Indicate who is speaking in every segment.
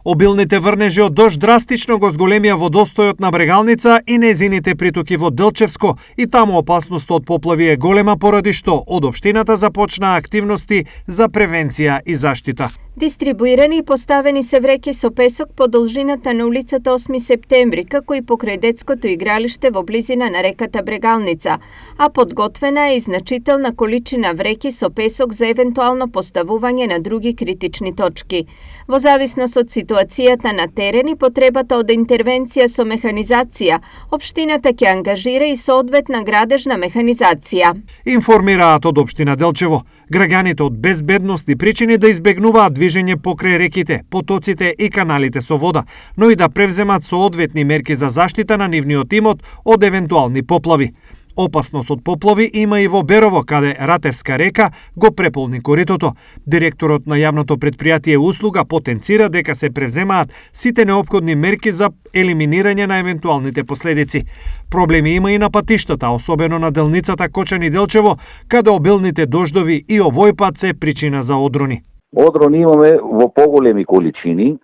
Speaker 1: Обилните врнежи од дожд драстично го зголемија водостојот на Брегалница и незините притоки во Делчевско и таму опасноста од поплави е голема, поради што од општината започнаа активности за превенција и заштита.
Speaker 2: Дистрибуирани и поставени се вреќи со песок по должината на улицата 8 септември, како и покрај детското игралиште во близина на реката Брегалница, а подготвена е и значителна количина вреќи со песок за евентуално поставување на други критични точки. Во зависност од ситуацијата на терен и потребата од интервенција со механизација, општината ќе ангажира и соодветна градежна механизација.
Speaker 1: Информираат од општина Делчево, граѓаните од безбедностни причини да избегнуваат движење покрај реките, потоците и каналите со вода, но и да превземат соодветни мерки за заштита на нивниот имот од евентуални поплави. Опасност од поплави има и во Берово, каде Ратевска река го преполни коритото. Директорот на јавното предпријатие Услуга потенцира дека се превземаат сите неопходни мерки за елиминирање на евентуалните последици. Проблеми има и на патиштата, особено на делницата Кочани-Делчево, каде обилните дождови и овој пат се причина за одрони.
Speaker 3: Одрони имаме во поголеми количини.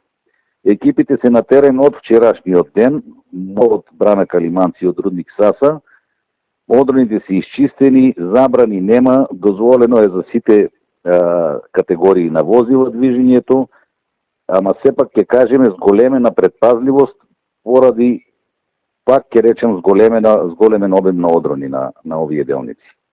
Speaker 3: Екипите се на терен од вчерашниот ден, од Брана Калиманци и од Рудник Саса. Одроните се исчистени, забрани нема, дозволено е за сите категории на возила движењето, ама сепак ќе кажеме зголемена предпазливост поради, пак ќе речем, зголемен обем на одрони на овие делници.